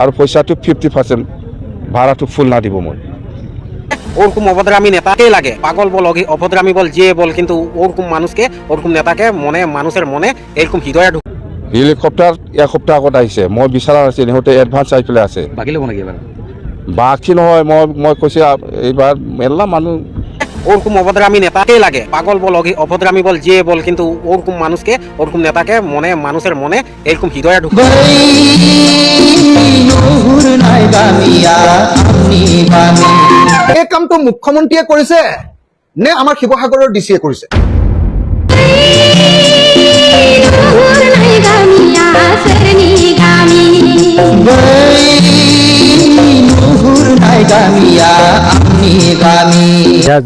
আর পয়সাটো 50% ভাড়াটো ফুল না দিবমন। ওরকম অভদ্রামী নেতাকেই লাগে, পাগল বল অভদ্রামী বল যে বল, কিন্তু ওরকম মানুষকে ওরকম নেতাকে মানুষের মনে এরকম হৃদয়ে ঢুক। হেলিকপ্টার এক সপ্তাহ আগত আহিছে, মই বিচাৰা নাছিল, সিহঁতে এডভান্স আহি পেলাই আছে। বাকী ল'ব নেকি এবাৰ? বাকী নহয়, মই কৈছে এইবাৰ মেলা মানুহ। ওরকম অভদ্রামী নেতাকেই লাগে, পাগল বল অভদ্রামী বল যে বল, কিন্তু ওরকম মানুষকে ওরকম নেতাকে মানুষের মনে এরকম হৃদয়ে ঢুক। এই কামটো মুখ্যমন্ত্ৰীয়ে কৰিছে নে আমাৰ শিৱসাগৰৰ ডিচিয়ে কৰিছে?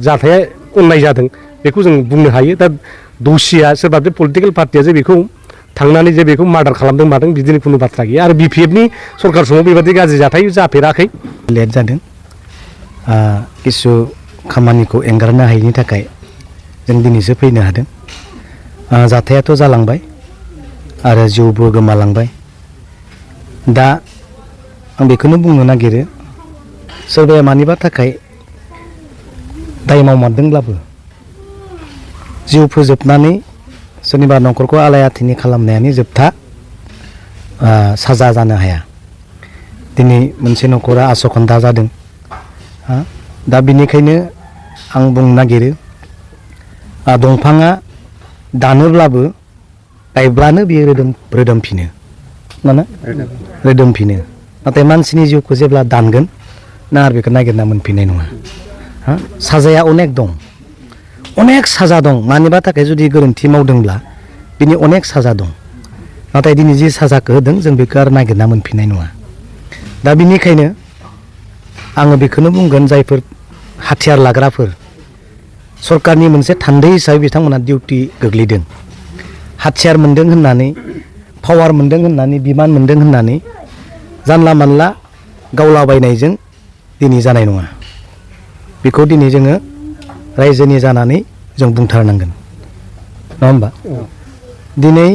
जाथाया अननाय जादों बेखौ जों बुंनो हायो। दा दसिया सोरबा बे पलिटिकेल पार्टिया जे बेखौ थांनानै जे बेखौ मार्डार खालामदों मादों बिदिनो खुनु बाथ्रा गैया। आरो बिपिएफनि सरकार समाव बेबादि गाज्रि जाथाय जाफेराखै। लेट जादों, किसु खामानिखौ एंगारनो हायैनि थाखाय जों दिनैसो फैनो हादों। जाथायाथ' जालांबाय आरो जिउबो गोमालांबाय। दा आं बेखौनो बुंनो नागिरो, सोरबाया मानिबा थाखाय दाय मावमारदोंब्लाबो जिउ फोजोबनानै सोरनिबा न'खरखौ आलाय आथिनि खालामनायानो जोबथा साजा जानो हाया। दिनै मोनसे न'खरा आसखान्दा जादों। दा बिनिखायनो आं बुंनो नागिरो, दंफाङा दानोब्लाबो गायब्लानो बियो रोदोमफिनो, रोदोमफिनो। नाथाय मानसिनि जिउखौ जेब्ला दानगोन ना आरो बेखौ नागिरना मोनफिननाय नङा। साजाया अनेक दं, अनेक साजा दं। मानिबा थाखाय जुदि गोरोन्थि मावदोंब्ला बिनि अनेक साजा दं। नाथाय दिनै जि साजाखौ होदों जों बेखौ आरो नागिरना मोनफिननाय नङा। दा बिनिखायनो आङो बेखौनो बुंगोन, जायफोर हाथियार लाग्राफोर, सरकारनि मोनसे थान्दै हिसाबै बिथांमोना डिउटि गोग्लैदों। हाथियार मोन्दों होननानै, पावार मोन्दों होननानै, बिमान मोन्दों होननानै जानला मानला गावलाबायनायजों दिनै जानाय नङा। बेखौ दिनै जोङो रायजोनि जानानै जों बुंथारनांगोन, नङा होमबा? दिनै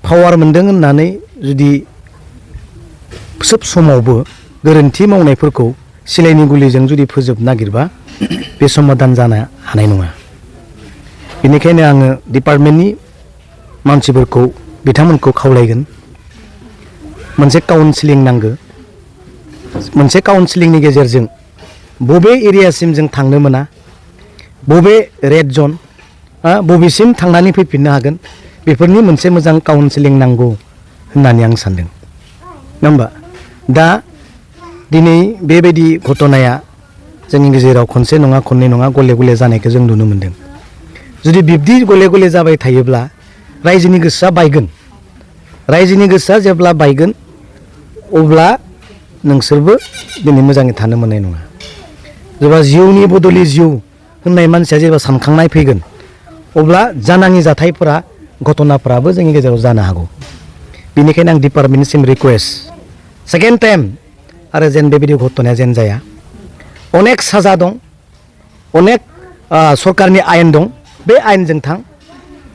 पावार मोन्दों होननानै जुदि सोब समावबो गोरोन्थि मावनायफोरखौ सिलायनि गुलिजों जुदि फोजोब नागिरबा बे समाधान जानो हानाय नङा। बेनिखायनो आङो डिपार्टमेन्टनि मानसिफोरखौ, बिथांमोनखौ खावलायगोन, मोनसे काउन्सिलिं नांगौ। मोनसे काउन्सिलिंनि गेजेरजों बबे एरियासिम जों थांनो मोना, बबे रेड जन, बबेसिम थांनानै फैफिननो हागोन, बेफोरनि मोनसे मोजां काउन्सिलिं नांगौ होननानै आं सानदों, नङा होमबा? दा दिनै बेबायदि घटनाया जोंनि गेजेराव खनसे नङा खननै नङा गले गले जानायखौ जों नुनो मोन्दों। जुदि बिब्दि गले गले जाबाय थायोब्ला रायजोनि गोसोआ बायगोन। रायजोनि गोसोआ जेब्ला बायगोन अब्ला नोंसोरबो दिनै मोजाङै थानो मोननाय नङा। जेब्ला जिउनि बदलि जिउ होननाय मानसिया जेब्ला सानखांनाय फैगोन अब्ला जानाङि जाथायफोरा, घटनाफोराबो जोंनि गेजेराव जानो हागौ। बेनिखायनो आं डिपार्टमेन्टनिसिम रिकुवेस्ट, सेकेन्ड टाइम आरो जेन बेबायदि घटनाया जेन जाया। अनेक साजा दं, अनेक सरकारनि आयेन दं, बे आयेनजों थां,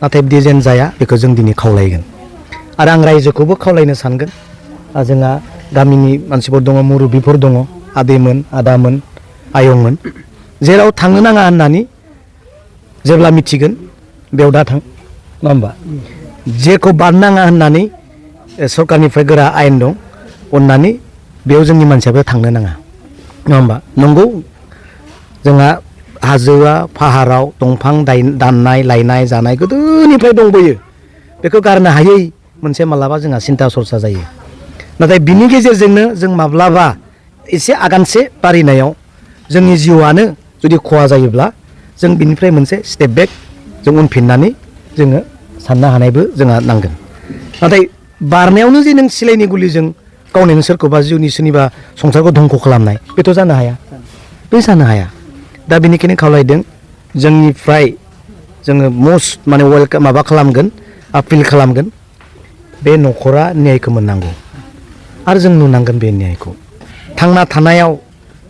नाथाय बिदि जेन जाया बेखौ जों दिनै खावलायगोन। आरो आं रायजोखौबो खावलायनो सानगोन, जोंहा गामिनि मानसिफोर दङ, मुरब्बिफोर दङ, आदैमोन, आदामोन, आयंमोन, जेराव थांनो नाङा होननानै जेब्ला मिथिगोन बेयाव दा थां, नङा होमबा? जेखौ बारनाङा होननानै सरकारनिफ्राय गोरा आयेन दं, अननानै बेयाव जोंनि मानसियाबो थांनो नाङा, नङा होमबा? नंगौ, जोंहा हाजोआ फाहाराव दंफां दाननाय लायनाय जानाय गोदोनिफ्राय दंबोयो। बेखौ गारनो हायै मोनसे मालाबा जोंहा सिन्था सरसा जायो। नाथाय बिनि गेजेरजोंनो जों माब्लाबा एसे आगानसे बारिनायाव जोंनि जिउआनो जुदि खहा जायोब्ला जों बिनिफ्राय मोनसे स्टेप बेक जों उनफिननानै जोङो साननो हानायबो जोंहा नांगोन। नाथाय बारनायावनो जे नों सिलायनि गुलिजों गावनि सोरखौबा जिउनि सोरनिबा संसारखौ धंख' खालामनाय, बेथ' जानो हाया, बे जानो हाया। दा बेनिखायनो खावलायदों, जोंनिफ्राय जोङो मस्ट वेलकाम माबा खालामगोन, आपिल खालामगोन, बे न'खरा न्यायखौ मोननांगौ आरो जों नुनांगोन बे न्यायखौ। थांना थानायाव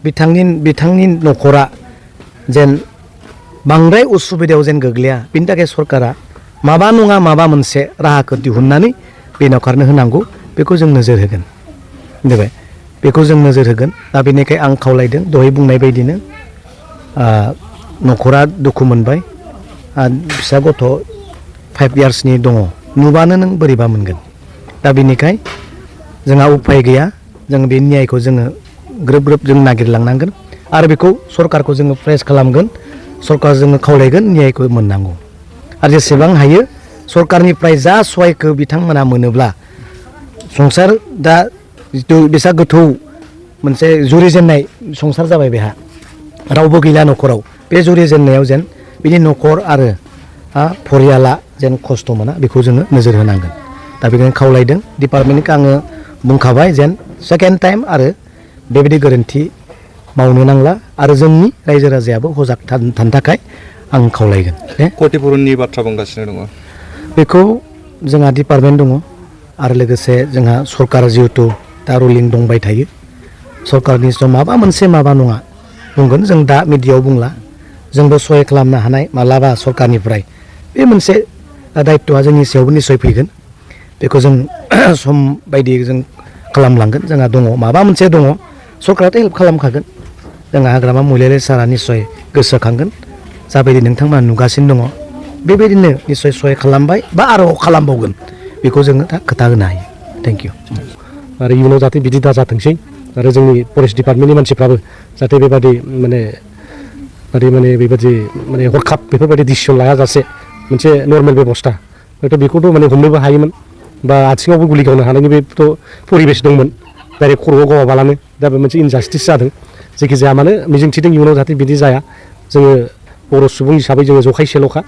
बिथांनि न'खरा जेन बांद्राय उसुबिदायाव जेन गोग्लैया, बिनि थाखाय सरकारा माबा नङा माबा मोनसे राहाखौ दिहुननानै बे न'खरनो होनांगौ, बेखौ जों नोजोर होगोन। बेखौ जों नोजोर होगोन दा बेनिखाय आं खावलायदों दहाय बुंनाय बायदिनो न'खरा दुखु मोनबाय फिसा गथ' 5 इयार्सनि दङ नुबानो नों बोरैबा मोनगोन दा बेनिखाय जोंहा उपाय गैया जों बे न्यायखौ जोङो ग्रोब ग्रोब जों नागिरलांनांगोन आरो बेखौ सरकारखौ जोङो प्रेस खालामगोन सरकार जोङो खावलायगोन न्यायखौ मोननांगौ आरो जेसेबां हायो सरकारनिफ्राय जा सहायखौ बिथांमोना मोनोब्ला संसार दा जिथु बेसा गोथौ मोनसे जुरिजेननाय संसार जाबाय बेहा रावबो गैला न'खराव बे जुरिजेननायाव जेन बिनि न'खर आरो फरियाला जेन खस्थ' मोना बेखौ जोङो नोजोर होनांगोन दा बेखायनो खावलायदों डिपार्टमेन्टखौ आङो बुंखाबाय जेन सेकेन्ड टाइम आरो बेबायदि गोरोन्थि मावनो नांला आरो जोंनि रायजो राजायाबो हजाग थानो थाखाय आं खावलायगोन क्षतिपुरननि बाथ्रा बुंगासिनो दङ बेखौ जोंहा डिपार्टमेन्ट दङ आरो लोगोसे जोंहा सरकार जिहेतु दा रुलिं दंबाय थायो सरकारनि माबा मोनसे माबा नङा बुंगोन जों दा मिडियायाव बुंला जोंबो सहाय खालामनो हानाय मालाबा सरकारनिफ्राय बे मोनसे दायित्वआ जोंनि सायावबो निस्सय फैगोन बेखौ जों सम बायदियै जों खालामलांगोन जोंहा दङ माबा मोनसे दङ सरकाराथ' हेल्प खालामखागोन जोंहा हाग्रामा महिलारि सारा निस्सय गोसोखांगोन जाबायदि नोंथांमोना नुगासिनो दङ बेबायदिनो निस्सय सहाय खालामबाय बा आरो खालामबावगोन बेखौ जोङो दा खोथा होनो हायो थेंक इउ आरो इयुनाव जाहाथे बिदि दाजाथोंसै आरो जोंनि फरेस्ट डिपार्टमेन्टनि मानसिफ्राबो जाहाथे बेबादि बेबादि हरखाब बेफोरबायदि डिसिसन लायाजासे मोनसे नर्मेल बेबस्था हयथ' बेखौथ' हमनोबो हायोमोन बा आथिङावबो गुलि गावनो हानायनि बेथ' परिबेस दंमोन डाइरेक्ट खर'आव गावाबालानो दा बे मोनसे इनजास्टिस जादों जेखि जाया मानो मिजिंथिदों इयुनाव जाहाथे बिदि जाया जोङो बर' सुबुं हिसाबै जोङो जखायसेल'खा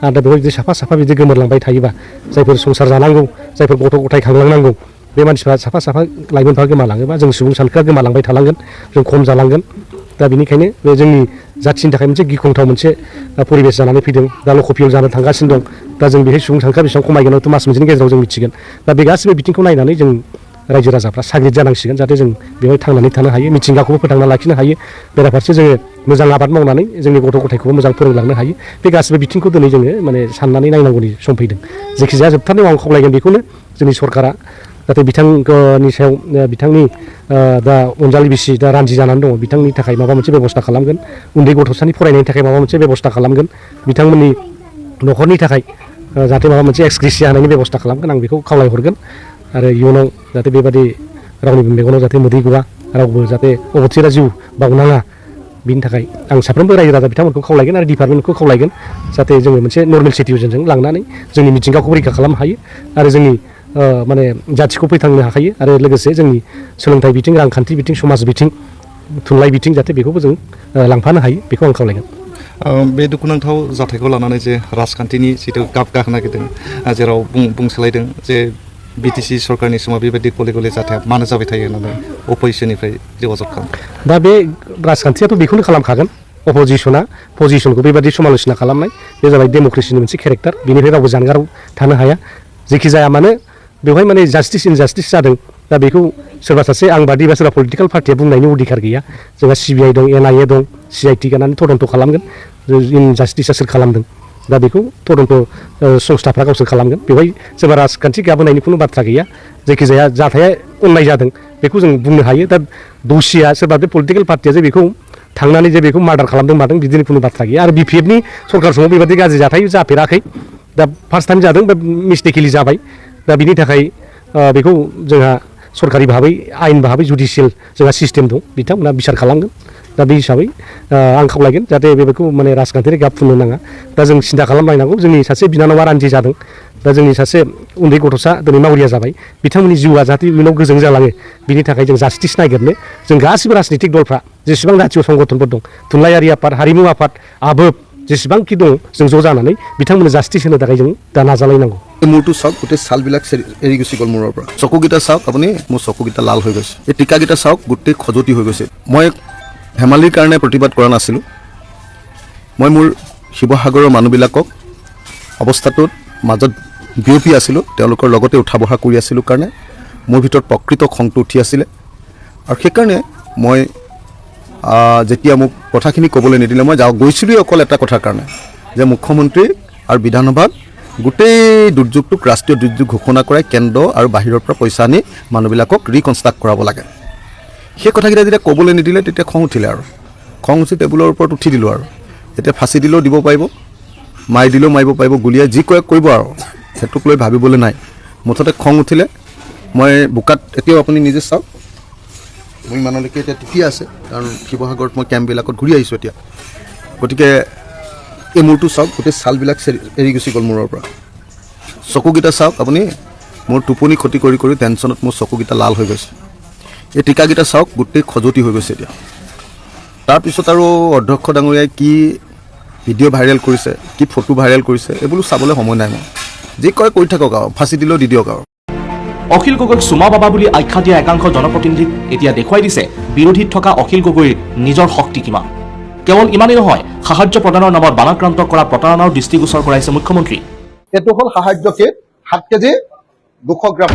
आरो दा बेबायदि साफा साफा बिदि गोमोरलांबाय थायोबा जायफोर संसार जानांगौ जायफोर गथ' गथाय खांलांनांगौ बे मानसिफ्रा साफा साफा लाइमोनफ्रा गोमालाङोबा जों सुबुं सानखोआ गोमालांबाय थालांगोन जों खम जालांगोन दा बेनिखायनो बे जोंनि जाथिनि थाखाय मोनसे गिख्रंथाव मोनसे परिबेस जानानै फैदों दा लक'पियाव जानो थांगासिनो दं दा जों बेहाय सुबुं सानखोआ बेसेबां खमायगोन हयथ' मास मोनसेनि गेजेराव जों मिथिगोन दा बे गासिबो बिथिंखौ नायनानै जों रायजो राजाफ्रा साग्रिद जानांसिगोन जाहाथे जों बेवहाय थांनानै थानो हायो मिथिंगाखौबो फोथांना लाखिनो हायो बेराफारसे जोङो मोजां आबाद मावनानै जोंनि गथ' गथायखौबो मोजां फोरोंलांनो हायो बे गासिबो बिथिंखौ दिनै जोङो साननानै नायनांगौनि सम फैदों जायखिजाया जोबथारनायाव आं खावलायगोन बेखौनो जोंनि सरकारा जाहाथे बिथांनि सायाव बिथांनि दा अनजालि बिसि दा रानजि जानानै दङ बिथांनि थाखाय माबा मोनसे बेबस्था खालामगोन उन्दै गथ'सानि फरायनायनि थाखाय माबा मोनसे बेबस्था खालामगोन बिथांमोननि न'खरनि थाखाय जाहाथे माबा मोनसे एक्सग्रेसिया होनायनि बेबस्था खालामगोन आं बेखौ खावलायहरगोन आरो इयुनाव जाहाथे बेबादि रावनिबो मेगनाव जाहाथे मोदै गवा रावबो जाहाथे अबथिरा जिउ बावनाङा बिनि थाखाय आं साफ्रोमबो रायजो राजा बिथांमोनखौ खावलायगोन आरो डिपार्टमेन्टखौ खावलायगोन जाहाथे जोङो मोनसे नर्मेल सिटुवेसनजों लांनानै जोंनि मिथिंगाखौ रैखा खालामनो हायो आरो जोंनि जाथिखौ फोथांनो हायो आरो लोगोसे जोंनि सोलोंथाइ बिथिं रांखान्थि बिथिं समाज बिथिं थुनलाइ बिथिं जाहाथे बेखौबो जों लांफानो हायो बेखौ आं खावलायगोन बे दुखुनांथाव जाथायखौ लानानै जे राजखान्थिनि जिथु गाब गाहोनो नागिरदों जेराव बुंसोलायदों जे बिटिसि सरकारनि समाव बेबायदि गले गले जाथाया मानो जाबाय थायो होननानै अपोजिसननिफ्राय जगाजग खालाम दा बे राजखान्थियाथ' बेखौनो खालामखागोन अपोजिसना पजिसनखौ बेबादि समाल'सना खालामनाय बे जाबाय डेम'क्रेसिनि मोनसे केरेक्टार बेनिफ्राय रावबो जानगाराव थानो हाया जेखि जाया मानो बेवहाय जास्टिस इनजास्टिस जादों दा बेखौ सोरबा सासे आं बादि बा सोरबा पलिटिकेल पार्टिया बुंनायनि अधिकार गैया जोंहा CBI दं NIA दं CIT गानानै तदन्त खालामगोन इनजास्टिसा सोर खालामदों दा बेखौ तदन्त संस्थाफ्रा गावसोर खालामगोन बेवहाय सोरबा राजखान्थि गाबोनायनि खुनु बाथ्रा गैया जायखिजाया जाथाया अननाय जादों बेखौ जों बुंनो हायो दा दसिया सोरबा बे पलिटिकेल पार्टिया जे बेखौ थांनानै जे बेखौ मार्डार खालामदों मादों बिदिनि खुनु बाथ्रा गैया आरो BPFनि सरकार समाव बेबादि गाज्रि जाथाय जाफेराखै दा फार्स्ट टाइम जादों बा मिस्टेकलि जाबाय दा बिनि थाखाय बेखौ जोंहा सरकारि भाबै आयेन भाबै जुडिसियेल जोंहा सिस्टेम दं बिथांमोना बिसार खालामगोन दा बे हिसाबै आं खावलायगोन जाहाथे बेखौ राजखान्थियारि गाब फुननो नाङा दा जों सिन्था खालामलायनांगौ जोंनि सासे बिनानावा रानजि जादों दा जोंनि सासे उन्दै गथ'सा दिनै मावरिया जाबाय बिथांमोननि जिउआ जाहाथे इयुनाव गोजों जालाङो बिनि थाखाय जों जास्टिस नागिरनो जों गासिबो राजनितिक दलफ्रा जेसेबां जातीय संगठनफोर दं थुनलाइयारि आफाद हारिमु आफाद आबोब जेसेबांखि दं जों ज' जानानै बिथांमोननो जास्टिस होनो थाखाय जों दा नाजालायनांगौ মূৰটো চাওক গোটেই ছালবিলাক এৰি গুচি গ'ল মূৰৰ পৰা চকুকেইটা চাওক আপুনি মোৰ চকুকেইটা লাল হৈ গৈছে এই টিকাকেইটা চাওক গোটেই খজুৱতি হৈ গৈছে মই ধেমালিৰ কাৰণে প্ৰতিবাদ কৰা নাছিলোঁ মই মোৰ শিৱসাগৰৰ মানুহবিলাকক অৱস্থাটোত মাজত বিয়পি আছিলোঁ তেওঁলোকৰ লগতে উঠা বহা কৰি আছিলোঁ কাৰণে মোৰ ভিতৰত প্ৰকৃত খংটো উঠি আছিলে আৰু সেইকাৰণে মই যেতিয়া মোক কথাখিনি ক'বলৈ নিদিলে মই গৈছিলোঁ অকল এটা কথাৰ কাৰণে যে মুখ্যমন্ত্ৰী আৰু বিধানসভাত গোটেই দুৰ্যোগটোক ৰাষ্ট্ৰীয় দুৰ্যোগ ঘোষণা কৰাই কেন্দ্ৰ আৰু বাহিৰৰ পৰা পইচা আনি মানুহবিলাকক ৰিকনষ্ট্ৰাক্ট কৰাব লাগে সেই কথাকেইটা যেতিয়া ক'বলৈ নিদিলে তেতিয়া খং উঠিলে আৰু খং উঠি টেবুলৰ ওপৰত উঠি দিলোঁ আৰু এতিয়া ফাঁচি দিলেও দিব পাৰিব, মাৰি দিলেও মাৰিব পাৰিব, গুলীয়াই যি কয় কৰিব আৰু সেইটোক লৈ ভাবিবলৈ নাই। মুঠতে খং উঠিলে মই বোকাত এতিয়াও আপুনি নিজে চাওক, মোৰ ইমানলৈকে এতিয়া টিকি আছে, কাৰণ শিৱসাগৰত মই কেম্পবিলাকত ঘূৰি আহিছোঁ এতিয়া। গতিকে এই মূৰটো চাওক, গোটেই ছালবিলাক এৰি গুচি গ'ল মূৰৰ পৰা। চকুকেইটা চাওক আপুনি, মোৰ টোপনি ক্ষতি কৰি কৰি টেনশ্যনত মোৰ চকুকেইটা লাল হৈ গৈছে। এই টিকাকেইটা চাওক, গোটেই খজুৱতি হৈ গৈছে এতিয়া। তাৰপিছত আৰু অধ্যক্ষ ডাঙৰীয়াই কি ভিডিঅ' ভাইৰেল কৰিছে, কি ফটো ভাইৰেল কৰিছে, এইবোৰ চাবলৈ সময় নাই মোৰ। যি কয় কৰি থাকক আৰু, ফাঁচি দিলেও দি দিয়ক আৰু। অখিল গগৈক চুমা বাবা বুলি আখ্যা দিয়া একাংশ জনপ্ৰতিনিধিক এতিয়া দেখুৱাই দিছে বিৰোধীত থকা অখিল গগৈৰ নিজৰ শক্তি কিমান। কেৱল ইমানেই নহয়, সাহায্য প্ৰদানৰ নামত বানাক্ৰান্ত কৰা প্ৰতাৰণাৰ দৃষ্টিগোচৰ কৰাইছে মুখ্যমন্ত্ৰী। এইটো হ'ল সাহায্য কিট 7 কেজি 200 গ্ৰাম।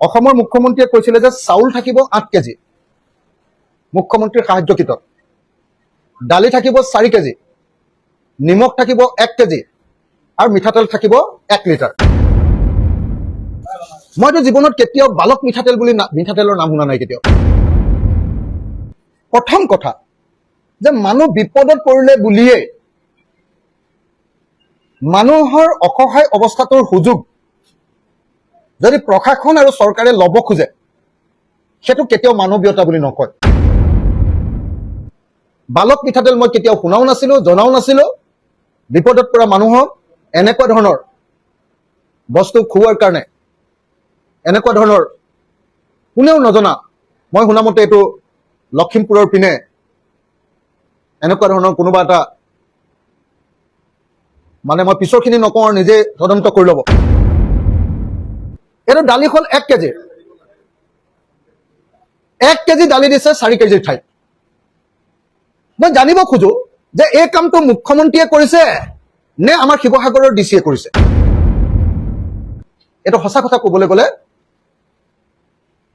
অসমৰ মুখ্যমন্ত্ৰীয়ে কৈছিলে যে চাউল থাকিব 8 কেজি মুখ্যমন্ত্ৰীৰ সাহায্য কিটত, দালি থাকিব 4 কেজি, নিমখ থাকিব 1 কেজি আৰু মিঠাতেল থাকিব 1 লিটাৰ। মইতো জীৱনত কেতিয়াও বালক মিঠাতেল বুলি মিঠাতেলৰ নাম শুনা নাই কেতিয়াও। প্ৰথম কথা যে মানুহ বিপদত পৰিলে বুলিয়েই মানুহৰ অসহায় অৱস্থাটোৰ সুযোগ যদি প্ৰশাসন আৰু চৰকাৰে ল'ব খোজে, সেইটো কেতিয়াও মানৱীয়তা বুলি নকয়। বালক মিঠাতেল মই কেতিয়াও শুনাও নাছিলো, জনাও নাছিলো। বিপদত পৰা মানুহক এনেকুৱা ধৰণৰ বস্তু খুওৱাৰ কাৰণে, এনেকুৱা ধৰণৰ কোনেও নজনা, মই শুনামতে এইটো লখিমপুৰৰ পিনে এনেকুৱা ধৰণৰ কোনোবা এটা, মানে মই পিছৰখিনি নকওঁ আৰু নিজে তদন্ত কৰি ল'ব। এইটো দালি হ'ল 1 কেজি, 1 কেজি দালি দিছে 4 কেজিৰ ঠাইত। মই জানিব খোজো যে এই কামটো মুখ্যমন্ত্ৰীয়ে কৰিছে নে আমাৰ শিৱসাগৰৰ ডিচিয়ে কৰিছে। এইটো সঁচা কথা ক'বলৈ গ'লে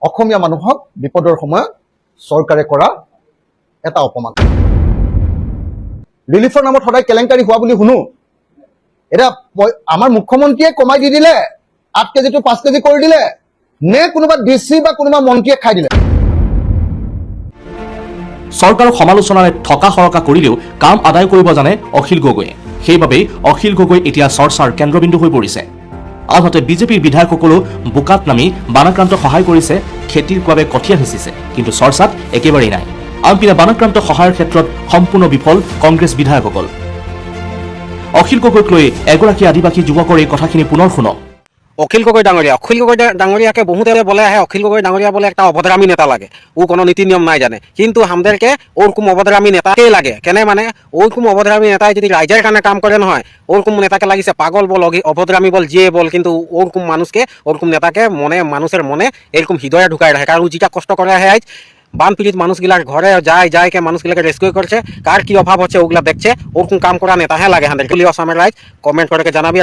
অসমীয়া মানুহক বিপদৰ সময়ত চৰকাৰে কৰা এটা অপমান। ৰিলিফৰ নামত সদায় কেলেংকাৰী হোৱা বুলি শুনো। এতিয়া আমাৰ মুখ্যমন্ত্ৰীয়ে কমাই দি দিলে, 8 কেজিটো 5 কেজি কৰি দিলে, নে কোনোবা ডিচি বা কোনোবা মন্ত্ৰীয়ে খাই দিলে। চৰকাৰক সমালোচনাৰে থকা সৰকা কৰিলেও কাম আদায় কৰিব জানে অখিল গগৈয়ে। সেইবাবেই অখিল গগৈ এতিয়া চৰ্চাৰ কেন্দ্ৰবিন্দু হৈ পৰিছে। আনহাতে বিজেপিৰ বিধায়কসকলেও বোকাত নামি বানাক্ৰান্তক সহায় কৰিছে, খেতিৰ বাবে কঠীয়া সিঁচিছে, কিন্তু চৰ্চাত একেবাৰেই নাই। আনপিনে বানাক্ৰান্ত সহায়ৰ ক্ষেত্ৰত সম্পূৰ্ণ বিফল কংগ্ৰেছ বিধায়কসকল। অখিল গগৈক লৈ এগৰাকী আদিবাসী যুৱকৰ এই কথাখিনি পুনৰ শুনক। অখিল গগৈ ডাঙৰীয়াকে বহুতে বলে আহে অখিল গগৈ ডাঙৰীয়া বলে একটা অভদ্রামী নেতা লাগে, ও কোনো নীতি নিয়ম নাই জানে। কিন্তু আমাদেরকে ওরকম অভদ্রামী নেতাকেই লাগে। কেনে মানে ওরকম অভদ্রামী নেতাই যদি রাইজের কারণে কাম করে নহয়, ওরকম নেতাকে লাগিছে পাগল বল, অভদ্রামী বল, যে বল, কিন্তু ওরকম মানুষকে, ওরকম নেতাকে মনে, মানুষের মনে এরকম হৃদয়ে ঢুকাই রাখে। কারণ ও যেটা কষ্ট করে আহে আজ বান পীড়িত মানুষগুলার ঘরে যায় কে মানুষগুলাকে রেস্কিউ করছে, কার কি অভাব হচ্ছে ওগুলা দেখছে। ওরকম কাম করা নেতা হ্যাঁ লাগে আমাদের। আসামের রাইজ কমেন্ট করে জানাবি।